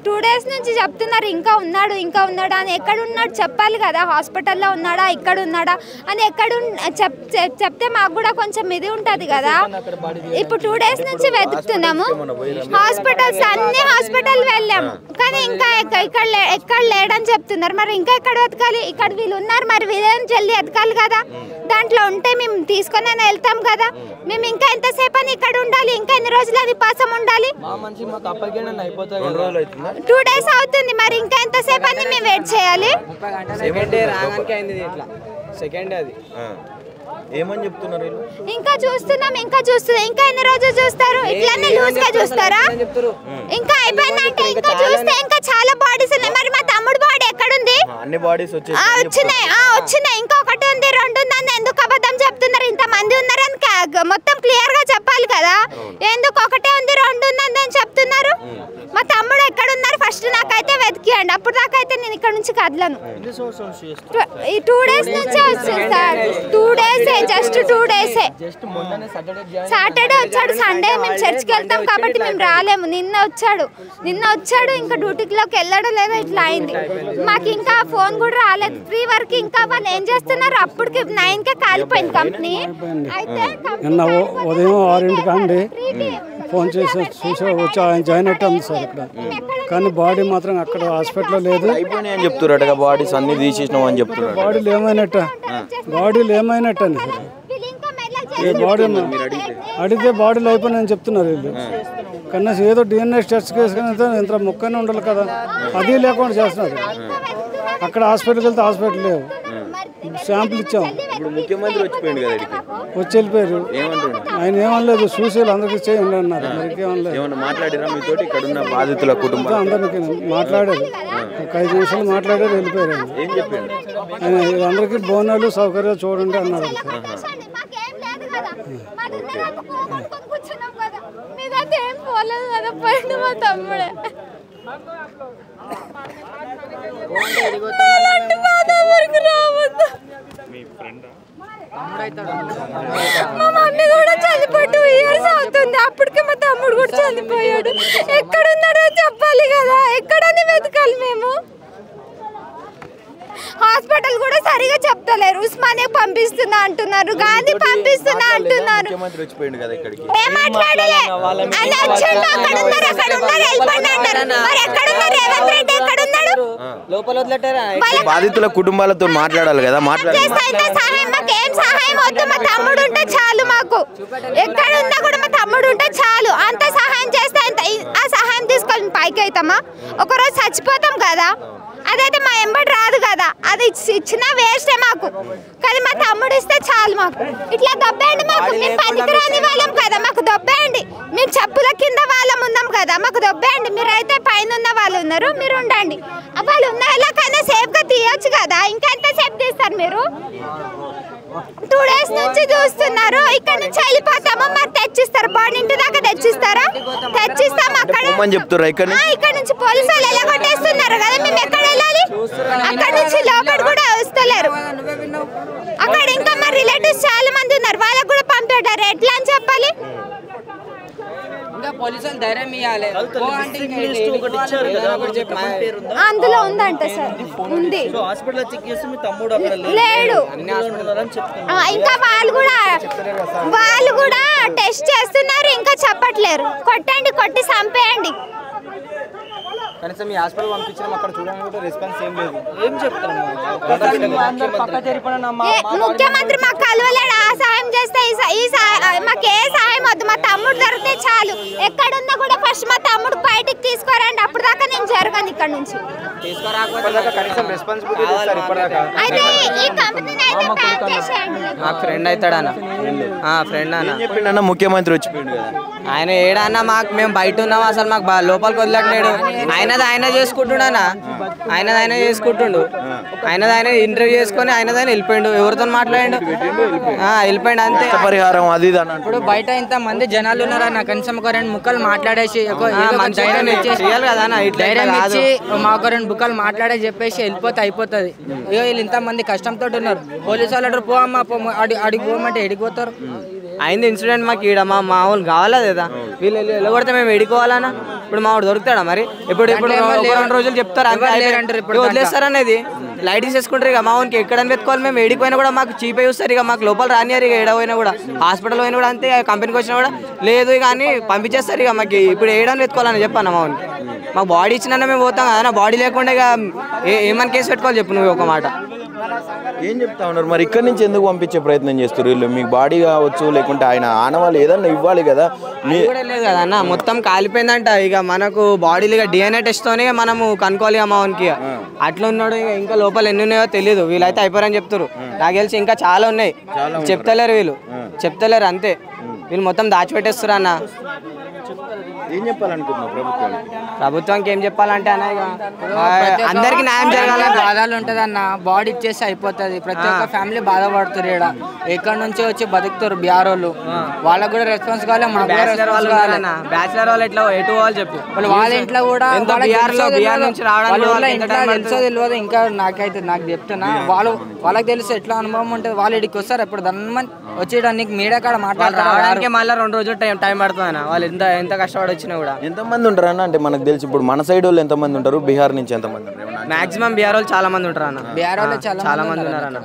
2 days నుంచి చెప్తున్నారు ఇంకా ఉన్నాడు అని. ఎక్కడ ఉన్నాడు చెప్పాలి కదా, హాస్పిటల్లో ఉన్నాడా ఇక్కడ ఉన్నాడా అని చెప్తే మాకు కూడా కొంచెం ఇది ఉంటుంది కదా. ఇప్పుడు 2 days నుంచి వెతుకుతున్నాము, అన్ని హాస్పిటల్ వెళ్ళాము కానీ ఇంకా ఎక్కడ లేడని చెప్తున్నారు. మరి ఇంకా ఎక్కడ వెతకాలి? ఇక్కడ వీళ్ళు ఉన్నారు, మరి వీళ్ళని జల్దీ వెతకాలి కదా. దాంట్లో ఉంటే మేము తీసుకొని వెళ్తాం కదా. మేము ఇంకా ఎంతసేపు అని ఇక్కడ ఉండాలి? ఇంకా ఎన్ని రోజులు అది పాసం ఉండాలి? 2 days అవుతుంది, మరి ఇంకా ఎంతసేపు అని మేము వెయిట్ చేయాలి? ఏమని చెప్తున్నారు? ఇంకా చూస్తున్నాం ఇంకా ఎన్ని రోజులు చూస్తారు? ఇట్లానే లూజ్ గా చూస్తారా? ఇంకా అయిపోయిందంటే ఇంకా చూస్తే ఇంకా చాలా బాడీస్ ఉన్నాయి. మరి మా తమ్ముడు బాడీ ఎక్కడుంది? అన్ని బాడీస్ వచ్చినాయి ఇంకొకటి ఉంది 2 ఉందని ఎందుకు అబద్ధం చెప్తున్నారు? ఇంత మంది ఉన్నారని మొత్తం క్లియర్ గా చెప్పాలి కదా. ఎందుకు ఒకటే ఉంది 2 ఉందని చెప్తున్నారు? మా తమ్ముడు ఎక్కడ ఉన్నారు ఫస్ట్ నాకైతే వెతికియండి, అప్పుడు దాకా అయితే నేను ఇక్కడ నుంచి కదలను. 2 days నుంచే వచ్చింది sir, 2 days, just 2 days. Saturday వచ్చాడు, సండే మేము చర్చ్కి వెళ్తాం కాబట్టి మేము రాలేము. నిన్న వచ్చాడు ఇంకా డ్యూటీలోకి వెళ్ళడం లేదా ఇట్లా అయింది. మాకు ఇంకా ఫోన్ కూడా రాలేదు. ఫ్రీ వర్క్ ఇంకా వాళ్ళు ఏం చేస్తున్నారు? అప్పటికి 9కే కాలిపోయింది కంపెనీ. అయితే ఉదయం 6 అండి ఫోన్ చేసి వచ్చి ఆయన జాయిన్ అయ్యాం సార్ ఇక్కడ, కానీ బాడీ మాత్రం అక్కడ హాస్పిటల్లో లేదు. అయిపోయినాయి అని చెప్తున్నారు, బాడీస్ అన్ని తీసేసినాం అని చెప్తున్నారు. బాడీలు ఏమైనట్టు అని సార్, అడిగితే బాడీలు అయిపోయినాయని చెప్తున్నారు వీళ్ళు. కనీసం ఏదో DNA టెస్ట్ కేసు ఇంత మొక్కనే ఉండాలి కదా, అది లేకుండా చేస్తున్నారు. అక్కడ హాస్పిటల్కి వెళ్తే హాస్పిటల్ లేవు, శాంపుల్ ఇచ్చాం. ముఖ్యమంత్రి వచ్చి వెళ్ళిపోయారు. ఆయన ఏమనలేదు, చూసి అందరికీ చేయండి అన్నారు. మాట్లాడారా మీతో? ఇక్కడ ఉన్న బాధితుల కుటుంబం అందరికి మాట్లాడారు, ఒక 5 నిమిషాలు మాట్లాడారు, వెళ్ళిపోయారు. ఏం చెప్పారు? ఆయన అందరికీ బోనాలు సౌకర్యాలు చూడండి అన్నారు. మా మమ్మీ కూడా చనిపోయి 2 years అవుతుంది, అప్పటికే మా తమ్ముడు కూడా చనిపోయాడు. ఎక్కడున్నాడో చెప్పాలి కదా, ఎక్కడని వెతకాలి మేము? హాస్పిటల్ కూడా సరిగా చెప్తలేరు. ఉస్మానియా పంపిస్తున్నా అంటున్నారు, గాంధీ పంపిస్తున్నా అంటున్నారు. ఏం మాట్లాడలే, ఆయన వచ్చాడు, అక్కడ ఉన్నారు వెళ్ళిపోండి అంటారు. మరి ఎక్కడున్నారు రేవంత్ రెడ్డి? ఎక్కడున్నాడు? బాధితుల కుటుంబాలతో మాట్లాడాలి కదా. సహాయం మాకు ఏం సహాయం వద్దు, మా తమ్ముడు ఉంటే చాలు. మాకు ఎక్కడ ఉన్నా కూడా మా తమ్ముడు ఉంటే చాలు. అంత సహాయం చేస్తే ఆ సహాయం తీసుకొని పైకి అవుతామా? ఒకరోజు చచ్చిపోతాం కదా, అదైతే మా ఎంబడి రాదు కదా. అది ఇచ్చినా వేస్టే మాకు, కానీ మా తమ్ముడు ఇస్తే చాలు. మాకు ఇట్లా దొబ్బేయండి, మాకు మేము పనికిరాని వాళ్ళం కదా, మాకు దొబ్బేయండి. మేము చెప్పుల కింద వాళ్ళం ఉన్నాం కదా, మాకు దొబ్బేయండి. మీరైతే పైన ఉన్న వాళ్ళు ఉన్నారు, మీరు ఉండండి. వాళ్ళు ఉన్న వాళ్ళకైనా సేఫ్గా తీయొచ్చు కదా, ఇంకా ఎంత సేఫ్ తీస్తారు మీరు? 2 days నుంచి చూస్తున్నారు. ఇక్కడ నుంచి వెళ్ళిపోతాము, మరి తెచ్చిస్తారు బాడీ ఇంటి దాకా తెచ్చిస్తారా? తెచ్చిస్తాం. ఇక్కడ నుంచి పోలీసు వాళ్ళు ఎలా కొట్టేస్తున్నారు కదా, మేము ఎక్కడ వెళ్ళాలి? అక్కడ నుంచి లోపల కూడా వస్తలేరు. అక్కడ ఇంకా మా రిలేటివ్స్ చాలా మంది ఉన్నారు, వాళ్ళకు కూడా పంపించారు. ఎట్లా అని చెప్పాలి? అందులో ఉందంట సార్, ఉంది. లేడు ఇంకా, వాళ్ళు కూడా టెస్ట్ చేస్తున్నారు, ఇంకా చెప్పట్లేరు. కొట్టండి, కొట్టి చంపేయండి. కనీసం ఈ హాస్పిటల్ పంపించడం అక్కడ చూడడానికి కూడా రెస్పాన్స్ ఏం లేదు. ఏం చెప్తాను? ముఖ్యమంత్రి మాకు కలవలేడు. ఆ సాయం చేస్తే మాకు ఏ సాయం వద్దు, మా తమ్ముడు దొరికితే చాలు. ఎక్కడున్నా కూడా ఫస్ట్ మా తమ్ముడు బయటికి తీసుకురండి, అప్పుడు దాకా నేను జరగను ఇక్కడ నుంచి. మాకు ఫ్రెండ్ అవుతాడు అన్న, ఫ్రెండ్ అన్న. ముఖ్యమంత్రి వచ్చిపోయింది కదా, ఆయన ఏడన్నా మాకు మేము బయట ఉన్నాం, అసలు మాకు లోపలికి వదిలేట్లేడు. ఆయన చేసుకుంటుండనా, ఆయన చేసుకుంటుండు. ఆయన ఇంటర్వ్యూ చేసుకొని ఆయన వెళ్ళిపోయిండు, ఎవరితో మాట్లాడిండు, వెళ్ళిపోయిండు అంతే. పరిహారం అది ఇప్పుడు బయట ఇంత మంది జనాలు ఉన్నారన్న, కనీసం ఒక 2 ముక్కలు మాట్లాడేసి ధైర్యం ఇచ్చి మాకు 2 ముక్కలు మాట్లాడే చెప్పేసి వెళ్ళిపోతే అయిపోతుంది. వీళ్ళు ఇంత మంది కష్టంతో ఉన్నారు. పోలీసు వాళ్ళు పోమ్మా అడిగి పోమంటే ఎడిగిపోతారు. అయింది ఇన్సిడెంట్ మాకు ఈడ మా మామూలు కావాలా లేదా, వీళ్ళు వెళ్ళగొడితే మేము ఎడుకోవాలన్నా. ఇప్పుడు మా వాడు దొరుకుతాడా మరి ఇప్పుడు ఇప్పుడు ఒక 2 రోజులు చెప్తారు వదిలేస్తారు అనేది లైట్ తీసేసుకుంటారు ఇక మా వానికి ఎక్కడని వెతుకోవాలి మేము ఏడిపోయినా కూడా మాకు చీప్ చూస్తారు ఇక మాకు లోపల రానియారు ఇక ఏడపోయినా కూడా హాస్పిటల్ పోయినా కూడా అంతే కంపెనీకి వచ్చినా కూడా లేదు కానీ పంపించేస్తారు ఇక మాకు ఇప్పుడు ఏడని వెతుకోవాలని చెప్పాను మా వానికి మాకు బాడీ ఇచ్చినా మేము పోతాం కదా బాడీ లేకుండా ఇక ఏమని కేసు పెట్టుకోవాలి చెప్పు నువ్వు ఒక మాట ఏం చెప్తా ఉన్నారు మరి ఇక్కడి నుంచి ఎందుకు పంపించే ప్రయత్నం చేస్తారు వీళ్ళు మీకు బాడీ కావచ్చు లేకుంటే ఆయన ఆనవాళ్ళు ఏదన్నా ఇవ్వాలి కదా లేదు కదా అన్న మొత్తం కాలిపోయిందంట ఇక మనకు బాడీలు ఇక డిఎన్ఏ టెస్ట్ తోనే మనము కనుక్కోవాలి అమ్మ వానికి అట్లా ఉన్నాడు ఇంకా లోపల ఎన్ని ఉన్నాయో తెలియదు వీళ్ళైతే అయిపోయారని చెప్తారు నాకు తెలిసి ఇంకా చాలా ఉన్నాయి చెప్తలేరు వీళ్ళు చెప్తలేరు అంతే వీళ్ళు మొత్తం దాచిపెట్టేస్తారు అన్న ఏం చెప్పాలనుకుంటున్నావు ప్రభుత్వానికి ఏం చెప్పాలంటే అన్న ఇక అందరికి న్యాయం జరగాలని బాధలు ఉంటది అన్న బాడీ ఇచ్చేసి అయిపోతుంది ప్రతి ఒక్క ఫ్యామిలీ బాధపడుతారు ఇక్కడ ఎక్కడ నుంచి వచ్చి బతుకుతారు బీఆర్ వాళ్ళు వాళ్ళకి కూడా రెస్పాన్స్ కావాలి బ్యాచిలర్ వాళ్ళు ఎట్లా ఎటు వాళ్ళు చెప్పు వాళ్ళ ఇంట్లో కూడా బీఆర్ నుంచి తెలియదు ఇంకా నాకు చెప్తున్నా వాళ్ళకి తెలుసు ఎట్లా అనుభవం ఉంటుంది వాళ్ళు ఇక్కడికి వస్తారు ఇప్పుడు ధన్మని వచ్చేయడానికి మీడియా కాడ మాట్లాడడానికి మళ్ళీ 2 రోజులు టైం పడుతుంది అన్న వాళ్ళు ఎంత కష్టపడి వచ్చినా కూడా ఎంతమంది ఉంటారు అన్న అంటే మనకు తెలిసి ఇప్పుడు మన సైడ్ వాళ్ళు ఎంతమంది ఉంటారు బీహార్ నుంచి ఎంతమంది ఉంటారు మాక్సిమం బీఆర్ వాళ్ళు చాలా మంది ఉంటారు అన్న బీఆర్ వాళ్ళు చాలా మంది ఉన్నారు అన్న